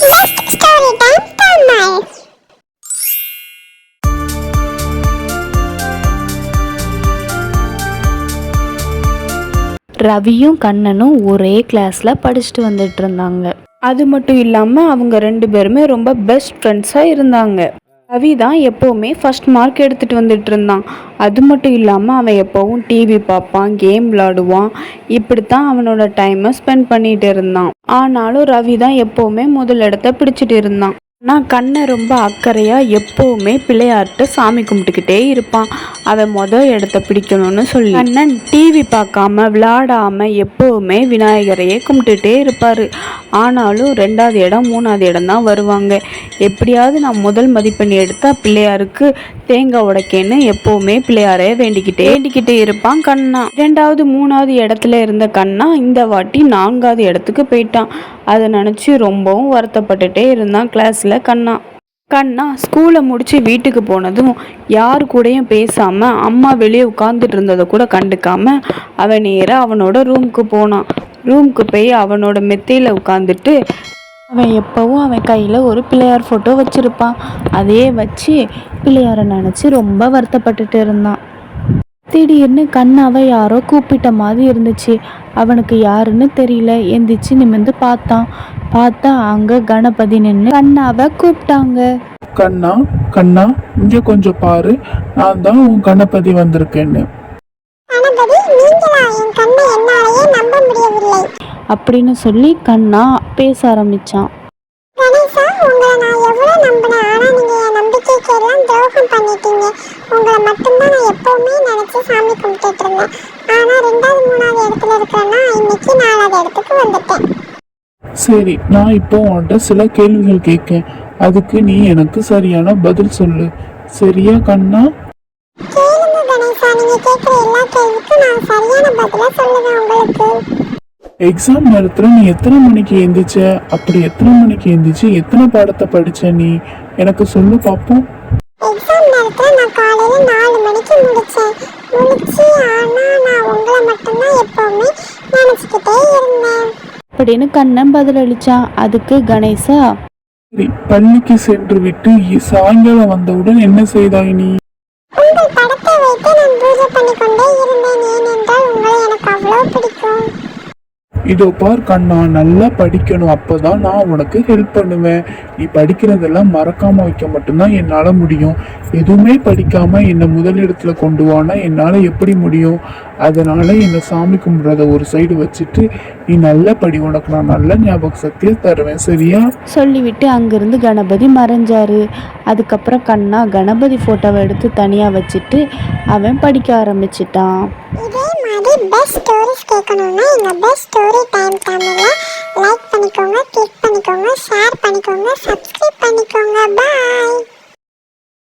Best story time Tamil. ரவியும் கண்ணனும் ஒரே கிளாஸில் படிச்சுட்டு வந்துட்டு இருந்தாங்க. அது மட்டும் இல்லாமல் அவங்க 2 பேருமே ரொம்ப பெஸ்ட் ஃப்ரெண்ட்ஸாக இருந்தாங்க. ரவி தான் எப்போவுமே ஃபர்ஸ்ட் மார்க் எடுத்துகிட்டு வந்துட்டு இருந்தான். அது மட்டும் இல்லாமல் அவன் எப்போவும் டிவி பார்ப்பான், கேம் விளாடுவான். இப்படித்தான் அவனோட டைமை ஸ்பெண்ட் பண்ணிட்டு இருந்தான். ஆனாலும் ரவி தான் எப்போவுமே முதல் இடத்த பிடிச்சிட்டு இருந்தான். நான் கண்ணை ரொம்ப அக்கறையாக எப்போவுமே பிள்ளையார்கிட்ட சாமி கும்பிட்டுக்கிட்டே இருப்பான். அவன் இடத்த பிடிக்கணும்னு சொல்லி கண்ணன் டிவி பார்க்காம விளையாடாமல் எப்போவுமே விநாயகரையே கும்பிட்டுட்டே இருப்பார். ஆனாலும் 2வது இடம் 3வது இடம் தான் வருவாங்க. எப்படியாவது நான் முதல் மதிப்பெண் எடுத்தால் பிள்ளையாருக்கு தேங்காய் உடைக்கேன்னு எப்போவுமே பிள்ளையாரே வேண்டிக்கிட்டே இருப்பான் கண்ணா. 2வது 3வது இடத்துல இருந்த கண்ணா இந்த வாட்டி 4வது இடத்துக்கு போயிட்டான். அதை நினச்சி ரொம்பவும் வருத்தப்பட்டுட்டே இருந்தான் கிளாஸில் கண்ணா ஸ்கூலை முடித்து வீட்டுக்கு போனதும் யாரு கூடயும் பேசாமல் அம்மா வெளியே உட்காந்துட்டு இருந்ததை கூட கண்டுக்காமல் அவன் நேராக அவனோட ரூமுக்கு போனான். ரூமுக்கு போய் அவனோட மெத்தையில் உட்காந்துட்டு அவன் எப்போவும் அவன் கையில் ஒரு பிள்ளையார் ஃபோட்டோ வச்சுருப்பான். அதையே வச்சு பிள்ளையாரை நினச்சி ரொம்ப வருத்தப்பட்டுட்டு இருந்தான். திடீர்னு கண்ணாவை யாரோ கூப்பிட்ட மாதிரி இருந்துச்சு. அவனுக்கு யாருன்னு தெரியல. எந்திரிச்சு நிமிர்ந்து பார்த்தா அங்க கணபதி நின்று கண்ணாவை கூப்பிட்டாங்க. கண்ணா கண்ணா இங்க கொஞ்சம் பாரு, நான் தான் உன் கணபதி வந்திருக்கேன்னு. அப்படின்னு சொல்லி கண்ணா பேச ஆரம்பிச்சான். உங்களை மட்டும்தான் நான் எப்பவுமே நினைச்சு சாமி கும்பிட்டுட்டு இருந்தேன். ஆனா 2வது 3வது இடத்துல இருக்கிறேன்னா இன்னைக்கு 4வது இடத்துக்கு வந்துட்டேன். சரி, நான் இப்போ உன்கிட்ட சில கேள்விகள் கேட்கேன். அதுக்கு நீ எனக்கு சரியான பதில் சொல்லு. சரியா கண்ணா? கேளுங்க கணேசா, நீங்க கேட்கிற எல்லா கேள்விக்கும் நான் சரியான பதிலா சொல்லுவேன் உங்களுக்கு. எக்ஸாம் நேரத்துல நீ எத்தனை மணிக்கு எந்திரிச்ச? அப்படி எத்தனை மணிக்கு எந்திரிச்சு எத்தனை பாடத்தை படிச்ச நீ எனக்கு சொல்லு பாப்போம். எக்ஸாம் நேரத்துல நான் காலையில 4 மணிக்கு முடிச்சு ஆனா நான் உங்களை மட்டும்தான் எப்பவுமே நினைச்சுக்கிட்டே இருந்தேன் அப்படின்னு கண்ணன் பதில் அளிச்சான். அதுக்கு கணேசா, சரி, பள்ளிக்கு சென்று விட்டு சாயங்காலம் வந்தவுடன் என்ன செய்தாய் நீ? உங்கள் படத்தை வைத்து நான் பூஜை பண்ணிக்கொண்டே இருந்தேன். ஏனென்றால் உங்களை எனக்கு அவ்வளவு பிடிக்கும். இதோ பார் கண்ணா, நல்லா படிக்கணும், அப்போதான் நான் உனக்கு ஹெல்ப் பண்ணுவேன். நீ படிக்கிறதெல்லாம் மறக்காம வைக்க மட்டும்தான் என்னால் முடியும். எதுவுமே படிக்காம என்னை முதலிடத்துல கொண்டு வானா என்னால் எப்படி முடியும்? அதனால என்னை சாமி கும்பிட்றத ஒரு சைடு வச்சுட்டு நீ நல்லா படி, உனக்கு நான் நல்ல ஞாபக சக்தியை தருவேன், சரியா? சொல்லிவிட்டு அங்கிருந்து கணபதி மறைஞ்சாரு. அதுக்கப்புறம் கண்ணா கணபதி ஃபோட்டோவை எடுத்து தனியாக வச்சுட்டு அவன் படிக்க ஆரம்பிச்சிட்டான். இதே மாதிரி பெஸ்ட் ஸ்டோரிஸ் கேட்கணும்னா எங்க பெஸ்ட் ஸ்டோரி டைம் தமிழை லைக் பண்ணிக்கோங்க, கிளிக் பண்ணிக்கோங்க, ஷேர் பண்ணிக்கோங்க, சப்ஸ்கிரைப்